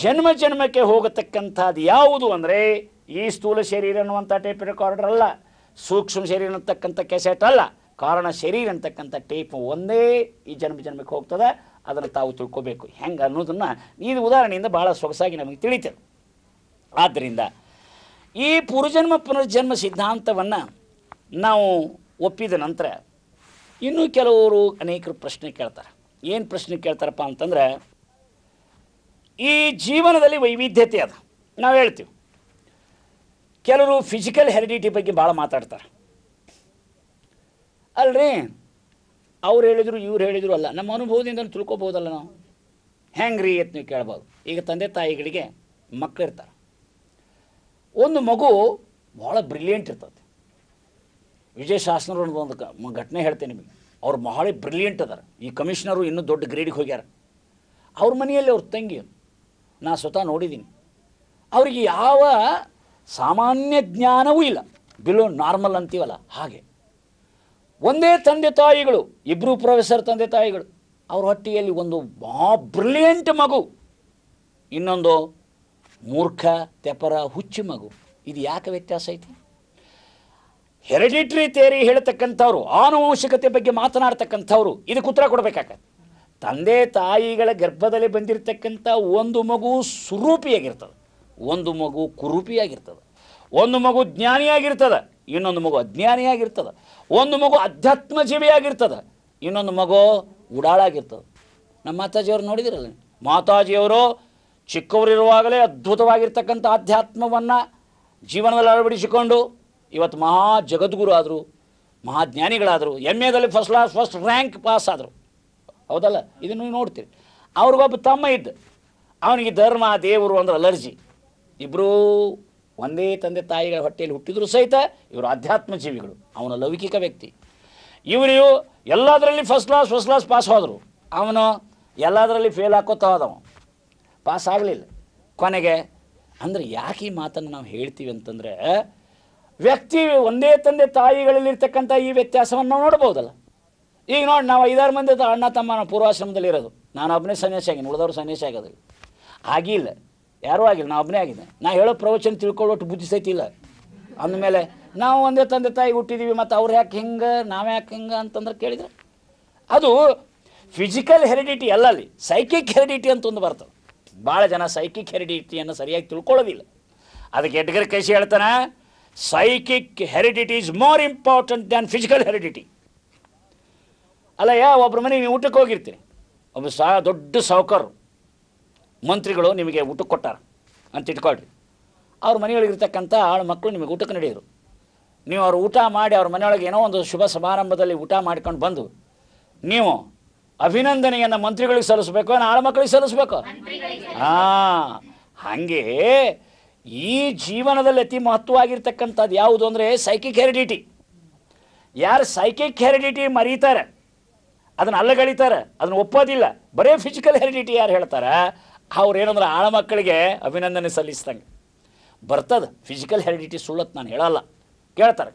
ಜನ್ಮ ಜನ್ಮಕ್ಕೆ ಹೋಗತಕ್ಕಂಥದ್ದು ಯಾವುದು ಅಂದರೆ ಈ ಸ್ಥೂಲ ಶರೀರ ಅನ್ನುವಂಥ ಟೇಪ್ ರೆಕಾರ್ಡರ್ ಅಲ್ಲ, ಸೂಕ್ಷ್ಮ ಶರೀರ ಅಂತಕ್ಕಂಥ ಕೆಸೆಟ್ ಅಲ್ಲ, ಕಾರಣ ಶರೀರ ಅಂತಕ್ಕಂಥ ಟೇಪ್ ಒಂದೇ ಈ ಜನ್ಮಕ್ಕೆ ಹೋಗ್ತದೆ. ಅದನ್ನು ತಾವು ತಿಳ್ಕೋಬೇಕು ಹೆಂಗೆ ಅನ್ನೋದನ್ನು ಇದು ಉದಾಹರಣೆಯಿಂದ ಭಾಳ ಸೊಗಸಾಗಿ ನಮಗೆ ತಿಳಿತದೆ. ಆದ್ದರಿಂದ ಈ ಪೂರ್ವಜನ್ಮ ಪುನರ್ಜನ್ಮ ಸಿದ್ಧಾಂತವನ್ನು ನಾವು ಒಪ್ಪಿದ ನಂತರ ಇನ್ನೂ ಕೆಲವರು ಅನೇಕರು ಪ್ರಶ್ನೆ ಕೇಳ್ತಾರೆ. ಏನು ಪ್ರಶ್ನೆ ಕೇಳ್ತಾರಪ್ಪ ಅಂತಂದರೆ, ಈ ಜೀವನದಲ್ಲಿ ವೈವಿಧ್ಯತೆ ಅದ. ನಾವು ಹೇಳ್ತೀವಿ, ಕೆಲವರು ಫಿಸಿಕಲ್ ಹೆರಿಡಿಟಿ ಬಗ್ಗೆ ಭಾಳ ಮಾತಾಡ್ತಾರೆ. ಅಲ್ರಿ, ಅವ್ರು ಹೇಳಿದರು ಇವ್ರು ಹೇಳಿದರು ಅಲ್ಲ, ನಮ್ಮ ಅನುಭವದಿಂದ ತಿಳ್ಕೊಬೋದಲ್ಲ ನಾವು. ಹೆಂಗೆ ರೀ ಅಂತ ನೀವು ಕೇಳ್ಬೋದು. ಈಗ ತಂದೆ ತಾಯಿಗಳಿಗೆ ಮಕ್ಕಳಿರ್ತಾರೆ. ಒಂದು ಮಗು ಭಾಳ ಬ್ರಿಲಿಯಂಟ್ ಇರ್ತದೆ. ವಿಜಯಶಾಸ್ತ್ರವ್ರದ್ದು ಒಂದು ಘಟನೆ ಹೇಳ್ತೇನೆ ನಿಮಗೆ. ಅವ್ರು ಭಾಳ ಬ್ರಿಲಿಯಂಟ್ ಅದಾರ. ಈ ಕಮಿಷನರು ಇನ್ನೂ ದೊಡ್ಡ ಗ್ರೇಡಿಗೆ ಹೋಗ್ಯಾರ. ಅವ್ರ ಮನೆಯಲ್ಲಿ ಅವ್ರ ತಂಗಿ ನಾ ಸ್ವತಃ ನೋಡಿದ್ದೀನಿ. ಅವರಿಗೆ ಯಾವ ಸಾಮಾನ್ಯ ಜ್ಞಾನವೂ ಇಲ್ಲ, ಬಿಲೋ ನಾರ್ಮಲ್ ಅಂತೀವಲ್ಲ ಹಾಗೆ. ಒಂದೇ ತಂದೆ ತಾಯಿಗಳು, ಇಬ್ಬರು ಪ್ರೊಫೆಸರ್ ತಂದೆ ತಾಯಿಗಳು. ಅವ್ರ ಹೊಟ್ಟೆಯಲ್ಲಿ ಒಂದು ಬ್ರಿಲಿಯಂಟ್ ಮಗು, ಇನ್ನೊಂದು ಮೂರ್ಖ ತೆಪರ ಹುಚ್ಚು ಮಗು. ಇದು ಯಾಕೆ ವ್ಯತ್ಯಾಸ ಐತಿ? ಹೆರಿಡಿಟ್ರಿ ಥಿಯರಿ ಹೇಳ್ತಕ್ಕಂಥವ್ರು, ಆನುವಂಶಿಕತೆ ಬಗ್ಗೆ ಮಾತನಾಡ್ತಕ್ಕಂಥವ್ರು ಇದಕ್ಕೆ ಉತ್ತರ ಕೊಡಬೇಕಾಗತ್ತೆ. ತಂದೆ ತಾಯಿಗಳ ಗರ್ಭದಲ್ಲಿ ಬಂದಿರತಕ್ಕಂಥ ಒಂದು ಮಗು ಸುರೂಪಿಯಾಗಿರ್ತದೆ, ಒಂದು ಮಗು ಕುರೂಪಿಯಾಗಿರ್ತದೆ. ಒಂದು ಮಗು ಜ್ಞಾನಿಯಾಗಿರ್ತದೆ, ಇನ್ನೊಂದು ಮಗು ಅಜ್ಞಾನಿಯಾಗಿರ್ತದೆ. ಒಂದು ಮಗು ಅಧ್ಯಾತ್ಮ ಜೀವಿಯಾಗಿರ್ತದೆ, ಇನ್ನೊಂದು ಮಗು ಉಡಾಳಾಗಿರ್ತದೆ. ನಮ್ಮ ಮಾತಾಜಿಯವರು ನೋಡಿದಿರಲ್ಲ, ಮಾತಾಜಿಯವರು ಚಿಕ್ಕವರಿರುವಾಗಲೇ ಅದ್ಭುತವಾಗಿರ್ತಕ್ಕಂಥ ಆಧ್ಯಾತ್ಮವನ್ನು ಜೀವನದಲ್ಲಿ ಅಳವಡಿಸಿಕೊಂಡು ಇವತ್ತು ಮಹಾ ಜಗದ್ಗುರು ಆದರು, ಮಹಾಜ್ಞಾನಿಗಳಾದರು, MAದಲ್ಲಿ ಫಸ್ಟ್ ರ್ಯಾಂಕ್ ಪಾಸ್ ಆದರು. ಹೌದಲ್ಲ? ಇದನ್ನು ನೀವು ನೋಡ್ತೀರಿ. ಅವ್ರಿಗೊಬ್ಬ ತಮ್ಮ ಇದ್ದ, ಅವನಿಗೆ ಧರ್ಮ ದೇವರು ಅಂದ್ರೆ ಅಲರ್ಜಿ. ಇಬ್ಬರೂ ಒಂದೇ ತಂದೆ ತಾಯಿಗಳ ಹೊಟ್ಟೆಯಲ್ಲಿ ಹುಟ್ಟಿದ್ರು ಸಹಿತ ಇವರು ಆಧ್ಯಾತ್ಮ ಜೀವಿಗಳು. ಅವನ ಲೌಕಿಕ ವ್ಯಕ್ತಿ. ಇವರು ಎಲ್ಲದರಲ್ಲಿ ಫಸ್ಟ್ ಕ್ಲಾಸ್ ಪಾಸ್ ಹೋದರು, ಅವನು ಎಲ್ಲದರಲ್ಲಿ ಫೇಲ್ ಹಾಕೋತ ಹೋದವ, ಪಾಸ್ ಆಗಲಿಲ್ಲ ಕೊನೆಗೆ. ಅಂದರೆ ಯಾಕೆ ಈ ಮಾತನ್ನು ನಾವು ಹೇಳ್ತೀವಿ ಅಂತಂದರೆ, ವ್ಯಕ್ತಿ ಒಂದೇ ತಂದೆ ತಾಯಿಗಳಲ್ಲಿರ್ತಕ್ಕಂಥ ಈ ವ್ಯತ್ಯಾಸವನ್ನು ನಾವು ನೋಡ್ಬೋದಲ್ಲ. ಈಗ ನೋಡಿ, ನಾವು 5-6 ಮಂದಿ ಅಣ್ಣ ತಮ್ಮ ಪೂರ್ವಾಶ್ರಮದಲ್ಲಿ ಇರೋದು. ನಾನು ಒಬ್ಬನೇ ಸನ್ಯಾಸಿ ಆಗಿನಿ, ಉಳಿದವರು ಸನ್ಯಾಸಿ ಆಗೋದಿಲ್ಲ. ಆಗಿಲ್ಲ, ಯಾರೂ ಆಗಿಲ್ಲ, ನಾನು ಒಬ್ಬನೇ ಆಗಿದೆ. ನಾ ಹೇಳೋ ಪ್ರವಚನ ತಿಳ್ಕೊಳ್ಳೋಟ್ಟು ಬುದ್ಧಿ ಸಹಿತ ಇಲ್ಲ. ಅಂದಮೇಲೆ ನಾವು ಒಂದೇ ತಂದೆ ತಾಯಿ ಹುಟ್ಟಿದ್ದೀವಿ, ಮತ್ತು ಅವ್ರು ಯಾಕೆ ಹಿಂಗೆ ನಾವು ಯಾಕೆ ಹಿಂಗೆ ಅಂತಂದ್ರೆ ಕೇಳಿದರೆ, ಅದು ಫಿಸಿಕಲ್ ಹೆರಿಡಿಟಿ ಅಲ್ಲ, ಅಲ್ಲಿ ಸೈಕಿಕ್ ಹೆರಿಡಿಟಿ ಅಂತ ಒಂದು ಬರ್ತದೆ. ಭಾಳ ಜನ ಸೈಕಿಕ್ ಹೆರಿಡಿಟಿಯನ್ನು ಸರಿಯಾಗಿ ತಿಳ್ಕೊಳ್ಳೋದಿಲ್ಲ. ಅದಕ್ಕೆ ಎಡ್ಗರ್ ಕೈಸಿ ಹೇಳ್ತಾನೆ, psychic heredity is more important than physical heredity. ಅಲ್ಲ, ಒಬ್ಬರ ಮನೆ ನೀವು ಊಟಕ್ಕೆ ಹೋಗಿರ್ತೀರಿ, ಒಬ್ಬ ದೊಡ್ಡ ಸಾಹುಕಾರರು ಮಂತ್ರಿಗಳು ನಿಮಗೆ ಊಟಕ್ಕೆ ಕೊಟ್ಟಾರ ಅಂತ ಇಟ್ಕೊಳ್ರಿ. ಅವ್ರ ಮನೆಯೊಳಗಿರ್ತಕ್ಕಂಥ ಆಳು ಮಕ್ಕಳು ನಿಮಗೆ ಊಟಕ್ಕೆ ನಡೆಯೋರು. ನೀವು ಅವ್ರು ಊಟ ಮಾಡಿ ಅವ್ರ ಮನೆಯೊಳಗೆ ಏನೋ ಒಂದು ಶುಭ ಸಮಾರಂಭದಲ್ಲಿ ಊಟ ಮಾಡ್ಕೊಂಡು ಬಂದು ನೀವು ಅಭಿನಂದನೆಯನ್ನು ಮಂತ್ರಿಗಳಿಗೆ ಸಲ್ಲಿಸ್ಬೇಕು, ಆಳು ಮಕ್ಕಳಿಗೆ ಸಲ್ಲಿಸ್ಬೇಕು. ಹಾಗೆ ಈ ಜೀವನದಲ್ಲಿ ಅತಿ ಮಹತ್ವವಾಗಿರ್ತಕ್ಕಂಥದ್ದು ಯಾವುದು ಅಂದರೆ ಸೈಕಿಕ್ ಹೆರಿಡಿಟಿ. ಯಾರು ಸೈಕಿಕ್ ಹೆರಿಡಿಟಿ ಮರೀತಾರೆ, ಅದನ್ನು ಅಲ್ಲಗಳಿತಾರೆ, ಅದನ್ನು ಒಪ್ಪೋದಿಲ್ಲ, ಬರೀ ಫಿಸಿಕಲ್ ಹೆರಿಡಿಟಿ ಯಾರು ಹೇಳ್ತಾರೆ, ಅವ್ರು ಏನಂದ್ರೆ ಆಳ ಮಕ್ಕಳಿಗೆ ಅಭಿನಂದನೆ ಸಲ್ಲಿಸ್ದಂಗೆ ಬರ್ತದೆ. ಫಿಸಿಕಲ್ ಹೆರಿಡಿಟಿ ಸುಳ್ಳತ್ತು ನಾನು ಹೇಳಲ್ಲ, ಕೇಳ್ತಾರೆ.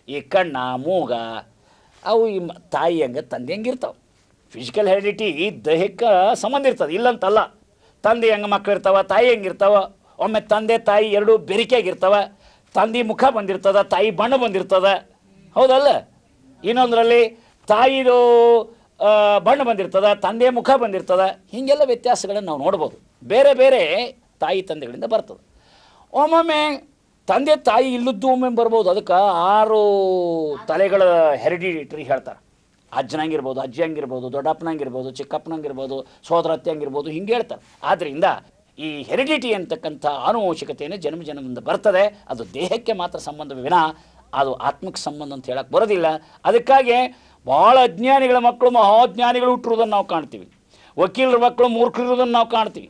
ಈ ಕಣ್ಣ ಮೂಗ ಅವು ಈ ತಾಯಿ ಹಂಗೆ ತಂದೆ ಹಂಗೆ ಇರ್ತಾವೆ. ಫಿಸಿಕಲ್ ಹೆರಿಡಿಟಿ ದೈಹಿಕ ಸಂಬಂಧ ಇರ್ತದೆ, ಇಲ್ಲಂತಲ್ಲ. ತಂದೆ ಹೆಂಗೆ ಮಕ್ಳು ಇರ್ತಾವ, ತಾಯಿ ಹೆಂಗಿರ್ತಾವ. ಒಮ್ಮೆ ತಂದೆ ತಾಯಿ ಎರಡೂ ಬೆರಿಕೆಯಾಗಿರ್ತಾವ. ತಂದೆ ಮುಖ ಬಂದಿರ್ತದ, ತಾಯಿ ಬಣ್ಣ ಬಂದಿರ್ತದ, ಹೌದಲ್ಲ. ಇನ್ನೊಂದರಲ್ಲಿ ತಾಯಿದು ಬಣ್ಣ ಬಂದಿರ್ತದ, ತಂದೆಯ ಮುಖ ಬಂದಿರ್ತದ. ಹೀಗೆಲ್ಲ ವ್ಯತ್ಯಾಸಗಳನ್ನು ನಾವು ನೋಡ್ಬೋದು. ಬೇರೆ ಬೇರೆ ತಾಯಿ ತಂದೆಗಳಿಂದ ಬರ್ತದೆ. ಒಮ್ಮೊಮ್ಮೆ ತಂದೆ ತಾಯಿ ಇಲ್ಲದ್ದು ಒಮ್ಮೆ ಬರ್ಬೋದು. ಅದಕ್ಕೆ 6 ತಲೆಗಳ ಹೆರಿಡಿಟರಿ ಹೇಳ್ತಾರೆ. ಅಜ್ಜನಂಗಿರ್ಬೋದು, ಅಜ್ಜಿ ಹಂಗಿರ್ಬೋದು, ದೊಡ್ಡಪ್ಪನಂಗಿರ್ಬೋದು, ಚಿಕ್ಕಪ್ಪನಂಗಿರ್ಬೋದು, ಸೋದರ ಅತ್ತೆ ಹಂಗಿರ್ಬೋದು, ಹಿಂಗೆ ಹೇಳ್ತಾರೆ. ಆದ್ದರಿಂದ ಈ ಹೆರಿಡಿಟಿ ಅಂತಕ್ಕಂಥ ಆನುವಂಶಿಕತೆಯನ್ನು ಜನ್ಮ ಜನ್ಮದಿಂದ ಬರ್ತದೆ. ಅದು ದೇಹಕ್ಕೆ ಮಾತ್ರ ಸಂಬಂಧವೇ ವಿನ ಅದು ಆತ್ಮಕ್ಕೆ ಸಂಬಂಧ ಅಂತ ಹೇಳಕ್ಕೆ ಬರೋದಿಲ್ಲ. ಅದಕ್ಕಾಗಿ ಭಾಳ ಅಜ್ಞಾನಿಗಳ ಮಕ್ಕಳು ಮಹಾಜ್ಞಾನಿಗಳು ಹುಟ್ಟಿರೋದನ್ನು ನಾವು ಕಾಣ್ತೀವಿ. ವಕೀಲರ ಮಕ್ಕಳು ಮೂರ್ಖರಿರೋದನ್ನು ನಾವು ಕಾಣ್ತೀವಿ.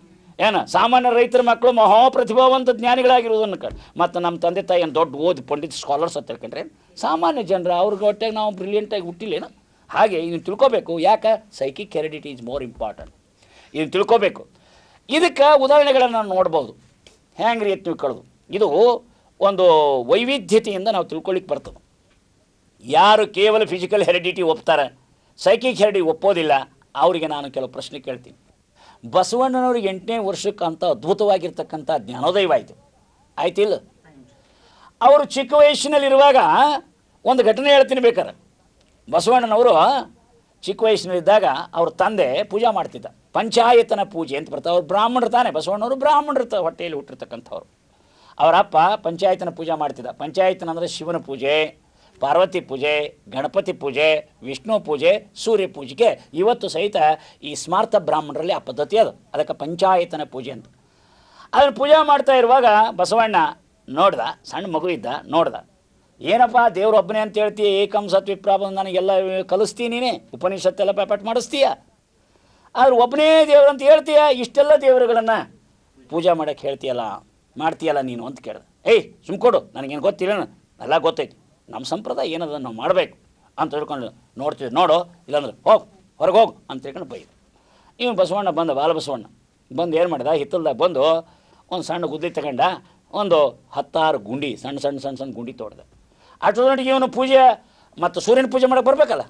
ಸಾಮಾನ್ಯ ರೈತರ ಮಕ್ಕಳು ಮಹಾಪ್ರತಿಭಾವಂತ ಜ್ಞಾನಿಗಳಾಗಿರೋದನ್ನು ಮತ್ತು ನಮ್ಮ ತಂದೆ ತಾಯಿಯನ್ನು ದೊಡ್ಡ ಓದಿ ಪಂಡಿತ್ ಸ್ಕಾಲರ್ಸ್ ಅಂತ ಹೇಳ್ಕೊಂಡ್ರೆ ಸಾಮಾನ್ಯ ಜನರು ಅವ್ರಿಗೆ ಹೊಟ್ಟೆಗೆ ನಾವು ಬ್ರಿಲಿಯಂಟಾಗಿ ಹುಟ್ಟಿಲ್ಲೇನು. ಹಾಗೆ ಇದನ್ನು ತಿಳ್ಕೊಬೇಕು. ಯಾಕೆ? Psychic heredity is more important. ಇದನ್ನು ತಿಳ್ಕೊಬೇಕು. ಇದಕ್ಕೆ ಉದಾಹರಣೆಗಳನ್ನು ನಾವು ನೋಡ್ಬೋದು. ಹೆಂಗೆ ರೀ ತಿಳ್ಕೊಳ್ಳೋದು? ಇದು ಒಂದು ವೈವಿಧ್ಯತೆಯಿಂದ ನಾವು ತಿಳ್ಕೊಳ್ಳಿಕ್ಕೆ ಬರ್ತದೆ. ಯಾರು ಕೇವಲ ಫಿಸಿಕಲ್ ಹೆರಿಡಿಟಿ ಒಪ್ತಾರೆ, ಸೈಕಿಕ್ ಹೆರಿಡಿಟಿ ಒಪ್ಪೋದಿಲ್ಲ, ಅವರಿಗೆ ನಾನು ಕೆಲವು ಪ್ರಶ್ನೆ ಕೇಳ್ತೀನಿ. ಬಸವಣ್ಣನವ್ರಿಗೆ 8ನೇ ವರ್ಷಕ್ಕಂತ ಅದ್ಭುತವಾಗಿರ್ತಕ್ಕಂಥ ಜ್ಞಾನೋದಯ ಆಯ್ತಿಲ್ಲ? ಅವರು ಚಿಕ್ಕ ವಯಸ್ಸಿನಲ್ಲಿರುವಾಗ ಒಂದು ಘಟನೆ ಹೇಳ್ತೀನಿ ಬೇಕಾರೆ. ಬಸವಣ್ಣನವರು ಚಿಕ್ಕ ವಯಸ್ಸಿನಲ್ಲಿದ್ದಾಗ ಅವ್ರ ತಂದೆ ಪೂಜೆ ಮಾಡ್ತಿದ್ದ. ಪಂಚಾಯತನ ಪೂಜೆ ಅಂತ ಬರ್ತಾರೆ. ಅವ್ರು ಬ್ರಾಹ್ಮಣರು ತಾನೆ, ಬಸವಣ್ಣವರು ಬ್ರಾಹ್ಮಣರು ಹೊಟ್ಟೆಯಲ್ಲಿ ಹುಟ್ಟಿರ್ತಕ್ಕಂಥವ್ರು. ಅವರಪ್ಪ ಪಂಚಾಯತನ ಪೂಜೆ ಮಾಡ್ತಿದ್ದ. ಪಂಚಾಯತನ ಅಂದರೆ ಶಿವನ ಪೂಜೆ, ಪಾರ್ವತಿ ಪೂಜೆ, ಗಣಪತಿ ಪೂಜೆ, ವಿಷ್ಣು ಪೂಜೆ, ಸೂರ್ಯ ಪೂಜೆಗೆ ಇವತ್ತು ಸಹಿತ ಈ ಸ್ಮಾರ್ಥ ಬ್ರಾಹ್ಮಣರಲ್ಲಿ ಆ ಪದ್ಧತಿ ಅದು. ಅದಕ್ಕೆ ಪಂಚಾಯತನ ಪೂಜೆ ಅಂತ. ಅದನ್ನು ಪೂಜೆ ಮಾಡ್ತಾ ಇರುವಾಗ ಬಸವಣ್ಣ ನೋಡ್ದ, ಸಣ್ಣ ಮಗು ಇದ್ದ, ನೋಡ್ದ. ಏನಪ್ಪ ದೇವ್ರು ಒಬ್ಬನೇ ಅಂತ ಹೇಳ್ತೀಯ, ಏಕಂ ಸತ್ ವಿಪ್ರಾಬ, ನನಗೆಲ್ಲ ಕಲಿಸ್ತೀಯ, ನೀನೇ ಉಪನಿಷತ್ತೆಲ್ಲ ಪಾಠ ಮಾಡಿಸ್ತೀಯ, ಆದ್ರೆ ಒಬ್ಬನೇ ದೇವ್ರು ಅಂತ ಹೇಳ್ತೀಯ, ಇಷ್ಟೆಲ್ಲ ದೇವರುಗಳನ್ನು ಪೂಜೆ ಮಾಡೋಕ್ಕೆ ಹೇಳ್ತೀಯಲ್ಲ, ಮಾಡ್ತೀಯಲ್ಲ ನೀನು ಅಂತ ಕೇಳ್ದೆ. ಏಯ್ ಸುಮ್ಕೊಡು, ನನಗೇನು ಗೊತ್ತಿಲ್ಲ, ಎಲ್ಲ ಗೊತ್ತೈತಿ, ನಮ್ಮ ಸಂಪ್ರದಾಯ ಏನದ ನಾವು ಮಾಡಬೇಕು ಅಂತ ಹೇಳ್ಕೊಂಡು ನೋಡ್ತೀವಿ. ನೋಡು, ಇಲ್ಲಾಂದ್ರೆ ಹೋಗು, ಹೊರಗೆ ಹೋಗು ಅಂತ ಹೇಳ್ಕೊಂಡು ಬೈದು. ಇವನು ಬಸವಣ್ಣ ಬಂದ, ಬಾಲ ಬಸವಣ್ಣ ಬಂದು ಏನು ಮಾಡಿದ, ಹಿತ್ತಲ್ದಾಗ ಬಂದು ಒಂದು ಸಣ್ಣ ಗುದ್ದಿ ತಗೊಂಡ, ಒಂದು 10-6 ಗುಂಡಿ, ಸಣ್ಣ ಸಣ್ಣ ಸಣ್ಣ ಸಣ್ಣ ಗುಂಡಿ ತೋಡ್ದೆ. ಅಷ್ಟೊಂದಿಗೆ ಇವನು ಪೂಜೆ ಮತ್ತು ಸೂರ್ಯನ ಪೂಜೆ ಮಾಡೋಕ್ಕೆ ಬರಬೇಕಲ್ಲ.